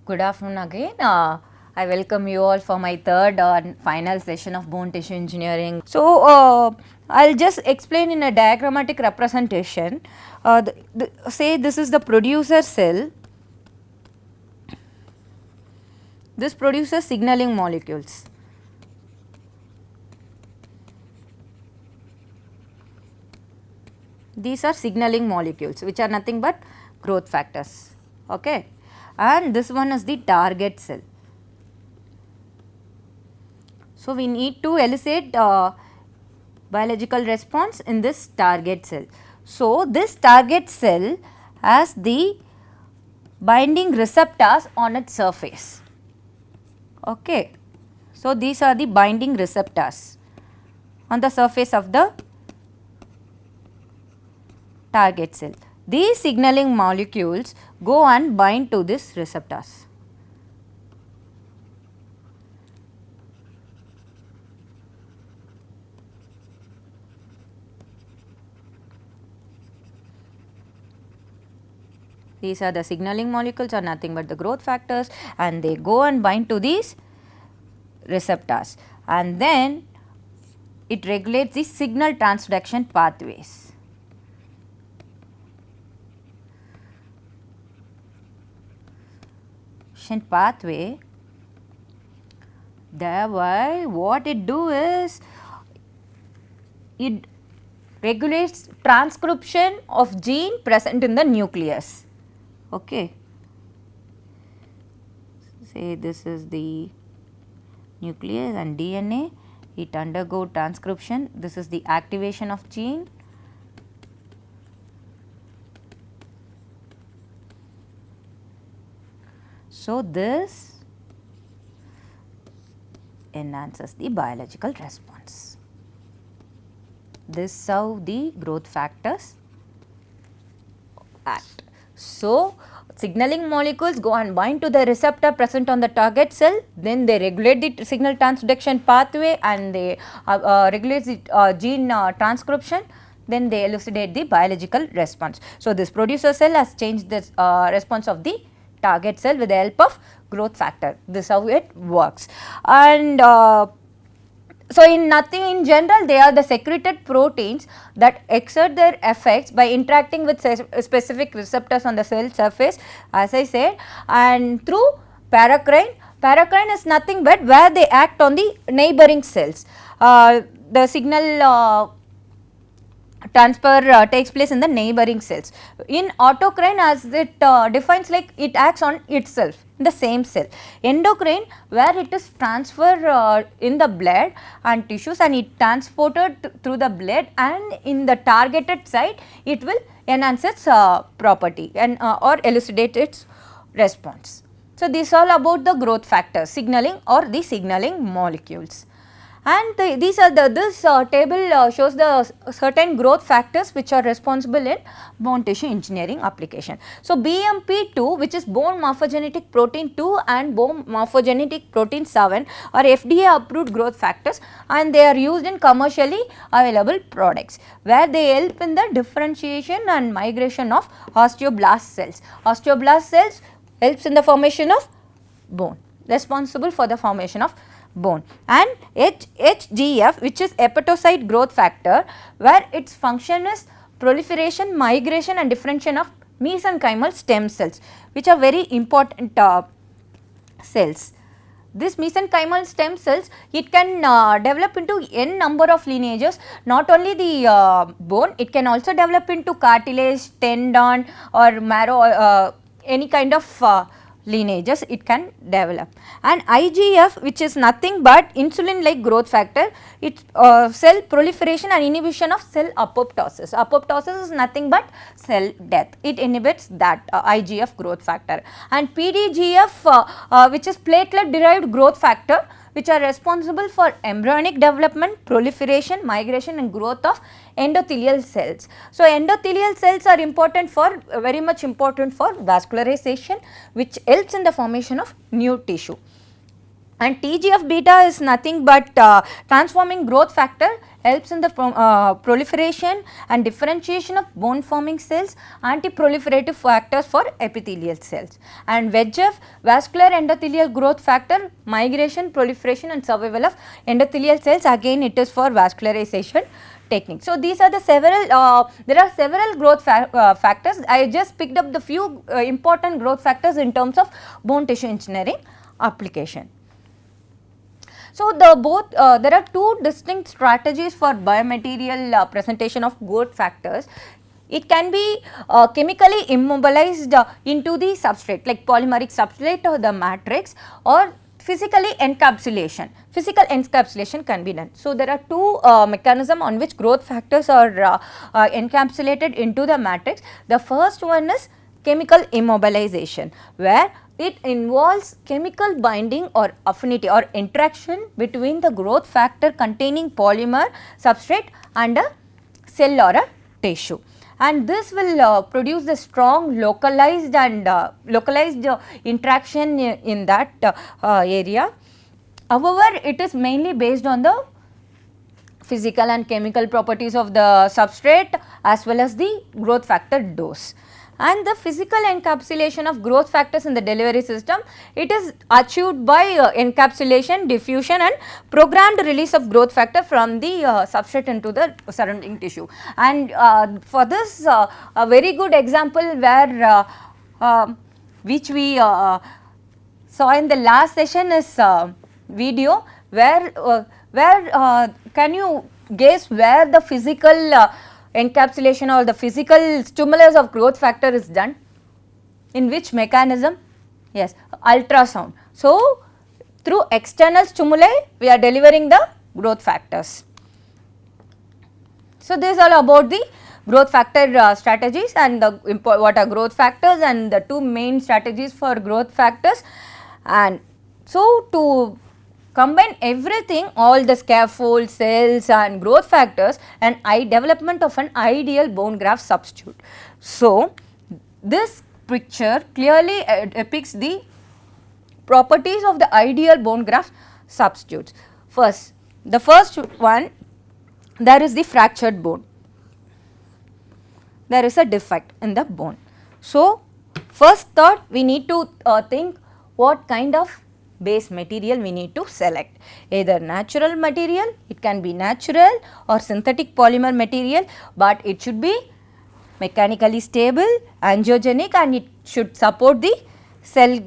Good afternoon again. I welcome you all for my third and final session of bone tissue engineering. So, I'll just explain in a diagrammatic representation. Say this is the producer cell. This produces signaling molecules. These are signaling molecules which are nothing but growth factors. Okay, and this one is the target cell. So, we need to elicit biological response in this target cell. So, this target cell has the binding receptors on its surface. Okay. So, these are the binding receptors on the surface of the target cell. These signaling molecules go and bind to these receptors. These are the signaling molecules are nothing but the growth factors, and they go and bind to these receptors, and then it regulates the signal transduction pathways. Pathway, thereby what it do is it regulates transcription of gene present in the nucleus. Okay. Say this is the nucleus and DNA, it undergo transcription. This is the activation of gene. So, this enhances the biological response. This is how the growth factors act. So, signaling molecules go and bind to the receptor present on the target cell, then they regulate the signal transduction pathway and they regulate the gene transcription, then they elucidate the biological response. So, this producer cell has changed this response of the target cell with the help of growth factor. This is how it works. And so, in general, they are the secreted proteins that exert their effects by interacting with specific receptors on the cell surface, as I said, and through paracrine. Paracrine is nothing but where they act on the neighboring cells. The signal transfer takes place in the neighboring cells. In autocrine, as it defines, like it acts on itself in the same cell. Endocrine, where it is transferred in the blood and tissues and it transported through the blood, and in the targeted site it will enhance its property and or elucidate its response. So, this is all about the growth factors, signaling or the signaling molecules. And this table shows the certain growth factors which are responsible in bone tissue engineering application. So, BMP2, which is bone morphogenetic protein 2 and bone morphogenetic protein 7 are FDA approved growth factors, and they are used in commercially available products where they help in the differentiation and migration of osteoblast cells. Osteoblast cells helps in the formation of bone, responsible for the formation of bone, and HGF, which is hepatocyte growth factor, where its function is proliferation, migration and differentiation of mesenchymal stem cells, which are very important cells. This mesenchymal stem cells, it can develop into n number of lineages, not only the bone, it can also develop into cartilage, tendon or marrow, any kind of lineages it can develop. And IGF, which is nothing but insulin like growth factor, it cell proliferation and inhibition of cell apoptosis. Apoptosis is nothing but cell death, it inhibits that IGF growth factor. And PDGF, which is platelet derived growth factor, which are responsible for embryonic development, proliferation, migration and growth of endothelial cells. So, endothelial cells are important for very much important for vascularization, which helps in the formation of new tissue. And TGF beta is nothing but transforming growth factor, helps in the proliferation and differentiation of bone forming cells, anti-proliferative factors for epithelial cells. And VEGF, vascular endothelial growth factor, migration, proliferation and survival of endothelial cells, again it is for vascularization technique. So, these are the several, there are several growth factors. I just picked up the few important growth factors in terms of bone tissue engineering application. So, there are two distinct strategies for biomaterial presentation of growth factors. It can be chemically immobilized into the substrate like polymeric substrate or the matrix, or physically encapsulation. Physical encapsulation can be done. So, there are two mechanisms on which growth factors are encapsulated into the matrix. The first one is chemical immobilization, where it involves chemical binding or affinity or interaction between the growth factor containing polymer substrate and a cell or a tissue, and this will produce the strong localized and interaction in that area. However, it is mainly based on the physical and chemical properties of the substrate as well as the growth factor dose. And the physical encapsulation of growth factors in the delivery system, it is achieved by encapsulation, diffusion and programmed release of growth factor from the substrate into the surrounding tissue. And for this a very good example where which we saw in the last session is video where can you guess where the physical encapsulation or the physical stimulus of growth factor is done? In which mechanism? Yes, ultrasound. So, through external stimuli we are delivering the growth factors. So, this is all about the growth factor strategies and the what are growth factors and the two main strategies for growth factors. And so, to combine everything, all the scaffold, cells and growth factors, and development of an ideal bone graft substitute. So, this picture clearly depicts the properties of the ideal bone graft substitutes. First, the first one, there is the fractured bone, there is a defect in the bone. So, first thought we need to think what kind of base material we need to select, either natural material, it can be natural or synthetic polymer material, but it should be mechanically stable, angiogenic, and it should support the cell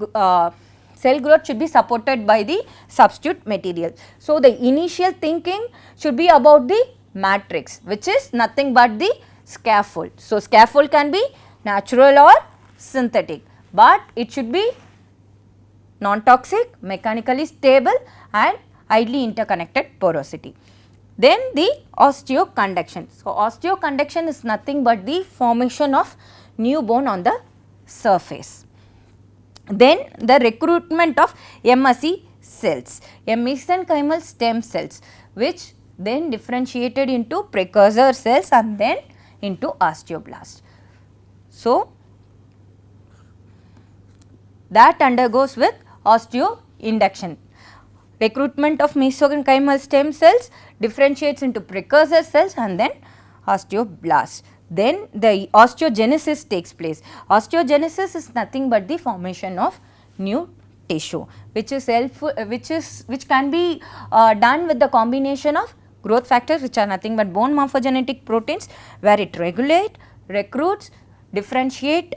growth should be supported by the substitute material. So, the initial thinking should be about the matrix, which is nothing but the scaffold. So, scaffold can be natural or synthetic, but it should be non-toxic, mechanically stable and ideally interconnected porosity. Then the osteoconduction. So, osteoconduction is nothing but the formation of new bone on the surface. Then the recruitment of MSC cells, mesenchymal stem cells, which then differentiated into precursor cells and then into osteoblast. So, that undergoes with osteoinduction. Recruitment of mesenchymal stem cells differentiates into precursor cells and then osteoblast. Then the osteogenesis takes place. Osteogenesis is nothing but the formation of new tissue, which is which can be done with the combination of growth factors, which are nothing but bone morphogenetic proteins, where it regulate, recruits, differentiate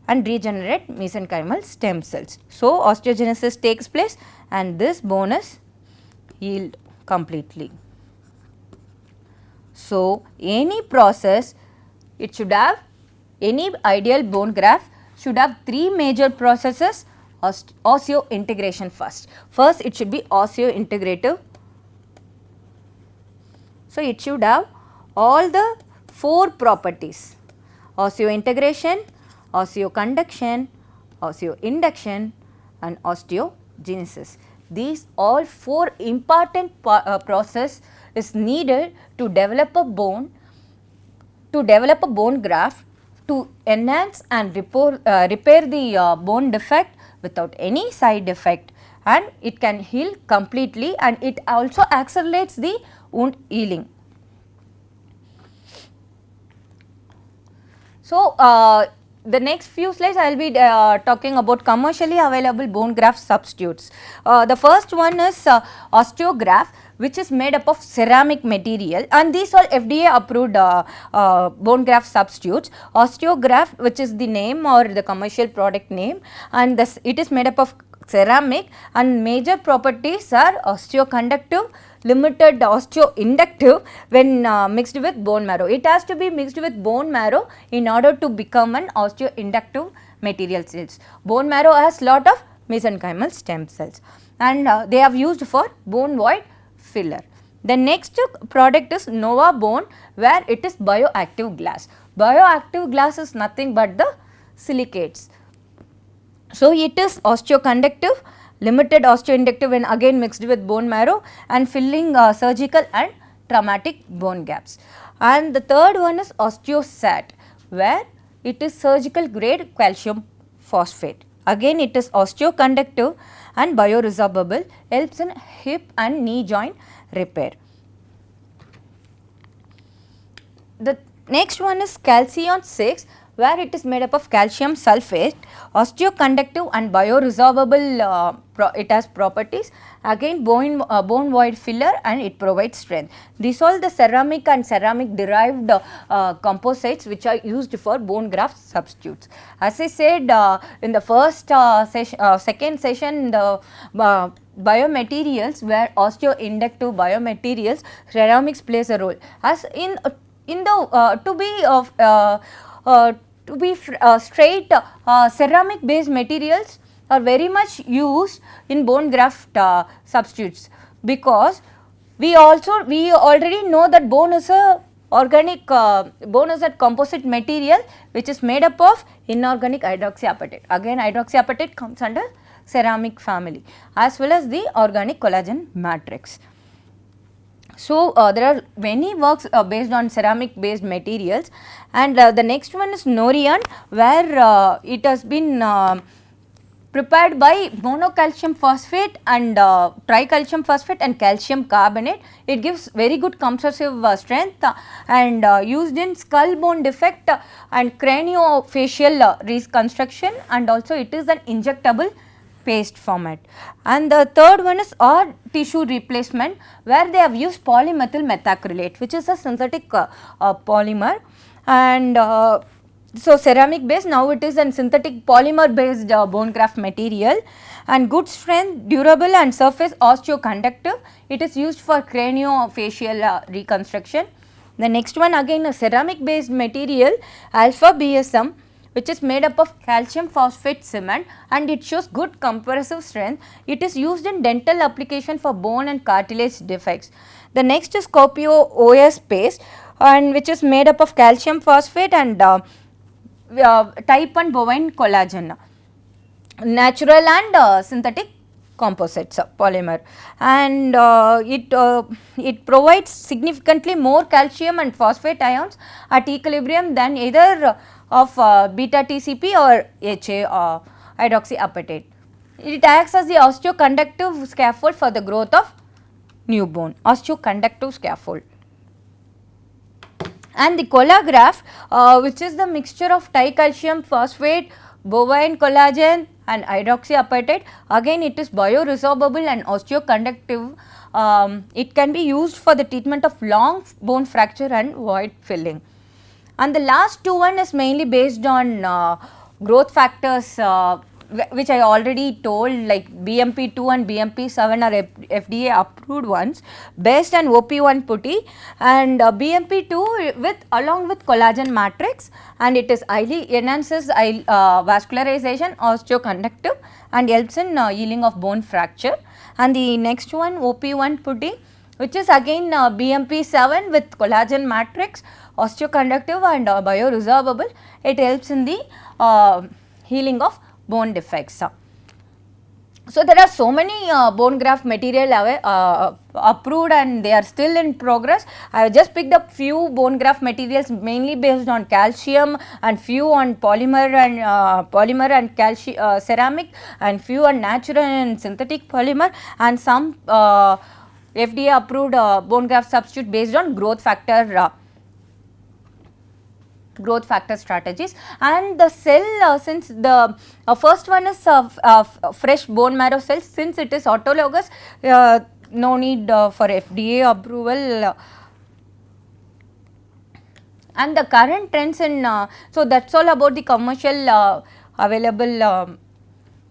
and regenerate mesenchymal stem cells. So, osteogenesis takes place and this bone is healed completely. So, any process, it should have, any ideal bone graft should have three major processes. Osseointegration first. First, it should be osseointegrative. So, it should have all the four properties: osseointegration, osseoconduction, osseoinduction and osteogenesis. These all four important process is needed to develop a bone, graft, to enhance and repair the bone defect without any side effect, and it can heal completely, and it also accelerates the wound healing. So, the next few slides I will be talking about commercially available bone graft substitutes. The first one is osteograft, which is made up of ceramic material, and these are FDA approved bone graft substitutes. Osteograft, which is the name or the commercial product name, and this, it is made up of ceramic, and major properties are osteoconductive, limited osteoinductive when mixed with bone marrow. It has to be mixed with bone marrow in order to become an osteoinductive material cells. Bone marrow has lot of mesenchymal stem cells, and they are used for bone void filler. The next product is Nova Bone, where it is bioactive glass. Bioactive glass is nothing but the silicates. So, it is osteoconductive, limited osteoinductive when again mixed with bone marrow, and filling surgical and traumatic bone gaps. And the third one is Osteosat, where it is surgical grade calcium phosphate. Again it is osteoconductive and bioresorbable, helps in hip and knee joint repair. The next one is Calcium 6, where it is made up of calcium sulphate, osteoconductive and bioresorbable, it has properties, again bone void filler, and it provides strength. These all the ceramic and ceramic derived composites which are used for bone graft substitutes. As I said in the first second session, the biomaterials, where osteoinductive biomaterials, ceramics plays a role. As in the to be straight, ceramic based materials are very much used in bone graft substitutes, because we already know that bone is a organic bone is a composite material which is made up of inorganic hydroxyapatite. Again hydroxyapatite comes under ceramic family, as well as the organic collagen matrix. So, there are many works based on ceramic based materials, and the next one is Norian, where it has been prepared by monocalcium phosphate and tricalcium phosphate and calcium carbonate. It gives very good compressive strength and used in skull bone defect and craniofacial reconstruction, and also it is an injectable paste format. And the third one is odd tissue replacement, where they have used polymethyl methacrylate, which is a synthetic polymer, and so ceramic based, now it is a synthetic polymer based bone graft material, and good strength, durable and surface osteoconductive. It is used for craniofacial reconstruction. The next one again a ceramic based material, alpha BSM, which is made up of calcium phosphate cement, and it shows good compressive strength. It is used in dental application for bone and cartilage defects. The next is Scorpio OS paste, and which is made up of calcium phosphate and type 1 bovine collagen, natural and synthetic composites polymer, and it provides significantly more calcium and phosphate ions at equilibrium than either of beta TCP or HA hydroxyapatite. It acts as the osteoconductive scaffold for the growth of new bone, osteoconductive scaffold. And the Collagraft, which is the mixture of tricalcium phosphate, bovine collagen and hydroxyapatite, again it is bioresorbable and osteoconductive. It can be used for the treatment of long bone fracture and void filling. And the last one is mainly based on growth factors, which I already told, like BMP2 and BMP7 are FDA approved ones based on OP1 putty, and BMP2 along with collagen matrix, and it is highly enhances vascularization, osteoconductive, and helps in healing of bone fracture. And the next one OP1 putty, which is again BMP7 with collagen matrix, osteoconductive and bioresorbable. It helps in the healing of bone defects. So there are so many bone graft material approved, and they are still in progress. I have just picked up few bone graft materials mainly based on calcium, and few on polymer and calcium ceramic, and few on natural and synthetic polymer, and some FDA approved bone graft substitute based on growth factor strategies. And the cell, since the first one is fresh bone marrow cells, since it is autologous, no need for FDA approval. And the current trends in so that's all about the commercial available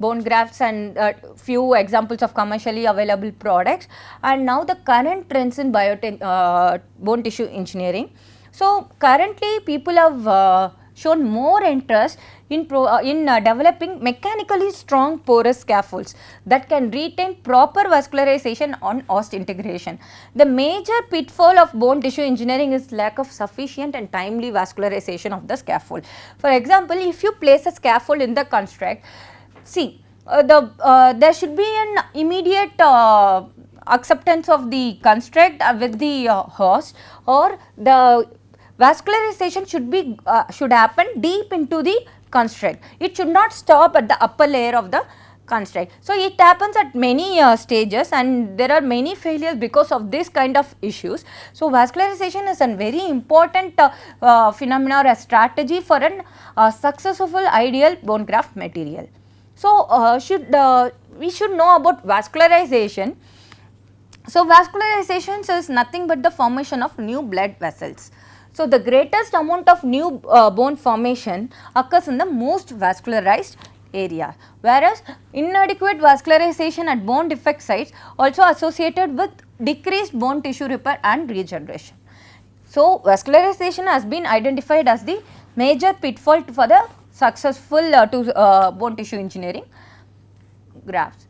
bone grafts and few examples of commercially available products. And now the current trends in bone tissue engineering. So currently people have shown more interest in developing mechanically strong porous scaffolds that can retain proper vascularization on osseointegration. The major pitfall of bone tissue engineering is lack of sufficient and timely vascularization of the scaffold. For example, if you place a scaffold in the construct, see there should be an immediate acceptance of the construct with the host, or the vascularization should happen deep into the construct. It should not stop at the upper layer of the construct. So it happens at many stages, and there are many failures because of this kind of issues. So vascularization is a very important phenomena or a strategy for a successful ideal bone graft material. So we should know about vascularization. So vascularization is nothing but the formation of new blood vessels. So the greatest amount of new bone formation occurs in the most vascularized area, whereas inadequate vascularization at bone defect sites also associated with decreased bone tissue repair and regeneration. So vascularization has been identified as the major pitfall for the successful bone tissue engineering grafts.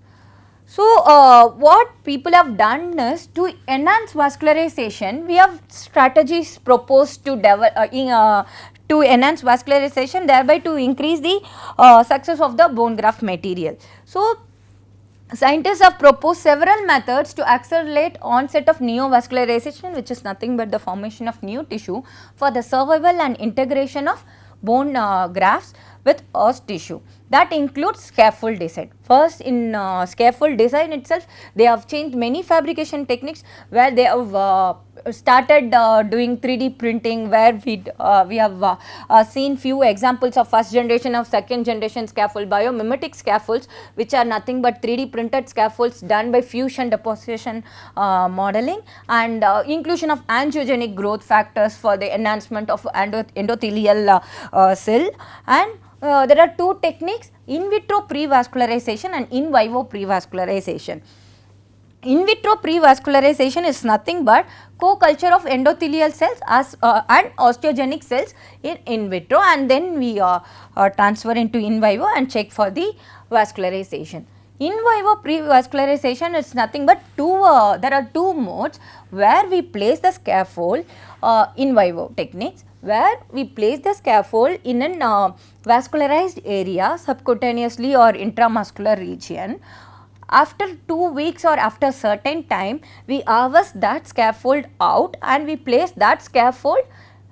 So what people have done is to enhance vascularization. We have strategies proposed to to enhance vascularization, thereby to increase the success of the bone graft material. So scientists have proposed several methods to accelerate onset of neovascularization, which is nothing but the formation of new tissue for the survival and integration of bone grafts with os tissue. That includes scaffold design. First, in scaffold design itself, they have changed many fabrication techniques, where they have started doing 3D printing, where we have seen few examples of first generation of second generation scaffold, biomimetic scaffolds, which are nothing but 3D printed scaffolds done by fusion deposition modeling, and inclusion of angiogenic growth factors for the enhancement of endothelial cell. And there are two techniques: in vitro pre-vascularization and in vivo pre-vascularization. In vitro pre-vascularization is nothing but co-culture of endothelial cells and osteogenic cells in vitro, and then we transfer into in vivo and check for the vascularization. In vivo pre-vascularization is nothing but there are two modes where we place the scaffold in vivo techniques, where we place the scaffold in an vascularized area subcutaneously or intramuscular region. After 2 weeks or after certain time, we harvest that scaffold out and we place that scaffold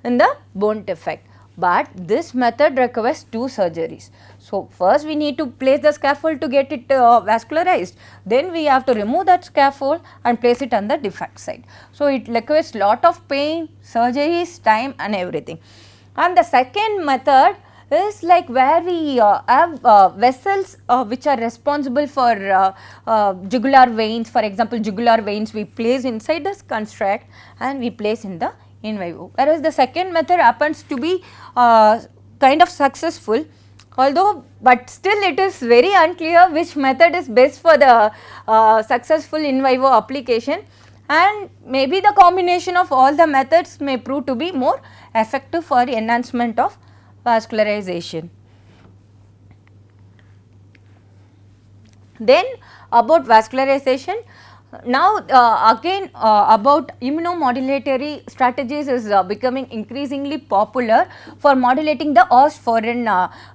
in the bone defect. But this method requires two surgeries. So first we need to place the scaffold to get it vascularized, then we have to remove that scaffold and place it on the defect site. So it requires lot of pain, surgeries, time and everything. And the second method is like where we have vessels which are responsible for jugular veins. For example, jugular veins we place inside this construct and we place in the in vivo, whereas the second method happens to be kind of successful, although but still it is very unclear which method is best for the successful in vivo application, and maybe the combination of all the methods may prove to be more effective for enhancement of vascularization. Then about vascularization, Now again about immunomodulatory strategies is becoming increasingly popular for modulating the os foreign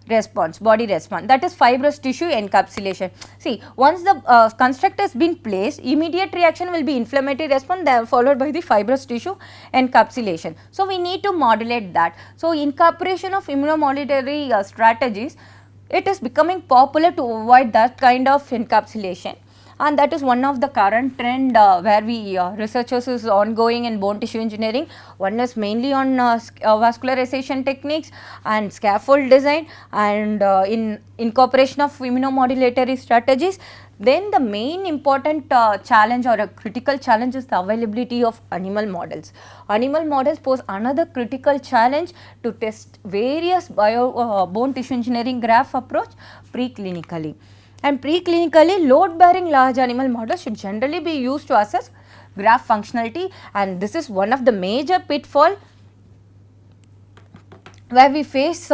response, body response, that is fibrous tissue encapsulation. See, once the construct has been placed, immediate reaction will be inflammatory response, then followed by the fibrous tissue encapsulation. So we need to modulate that. So incorporation of immunomodulatory strategies, it is becoming popular to avoid that kind of encapsulation, and that is one of the current trend where we researchers is ongoing in bone tissue engineering. One is mainly on vascularization techniques and scaffold design, and in incorporation of immunomodulatory strategies. Then the main important challenge or a critical challenge is the availability of animal models. Animal models pose another critical challenge to test various bone tissue engineering graft approach preclinically. And preclinically, load bearing large animal models should generally be used to assess graft functionality, and this is one of the major pitfall where we face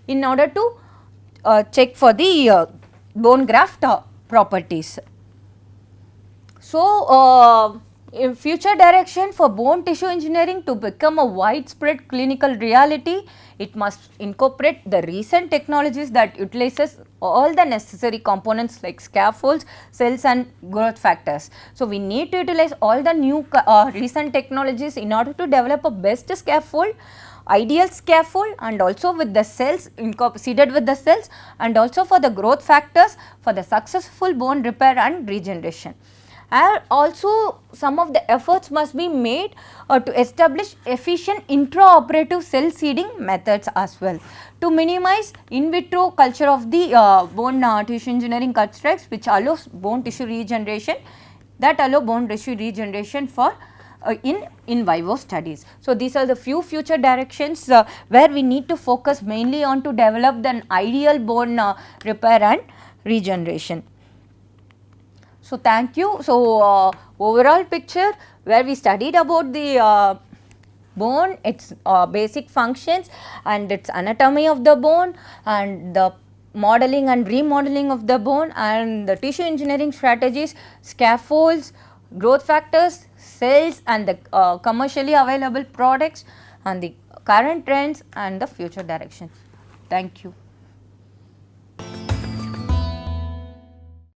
in order to check for the bone graft properties. So, in future direction for bone tissue engineering to become a widespread clinical reality, it must incorporate the recent technologies that utilizes all the necessary components like scaffolds, cells and growth factors. So, we need to utilize all the new recent technologies in order to develop a best scaffold, ideal scaffold, and also with the cells seeded with the cells, and also for the growth factors for the successful bone repair and regeneration. And also some of the efforts must be made to establish efficient intraoperative cell seeding methods as well, to minimize in vitro culture of the bone tissue engineering constructs which allows bone tissue regeneration, for in vivo studies. So, these are the few future directions where we need to focus mainly on to develop an ideal bone repair and regeneration. So, thank you. So, overall picture where we studied about the bone, its basic functions and its anatomy of the bone, and the modeling and remodeling of the bone, and the tissue engineering strategies, scaffolds, growth factors, cells, and the commercially available products, and the current trends and the future directions. Thank you.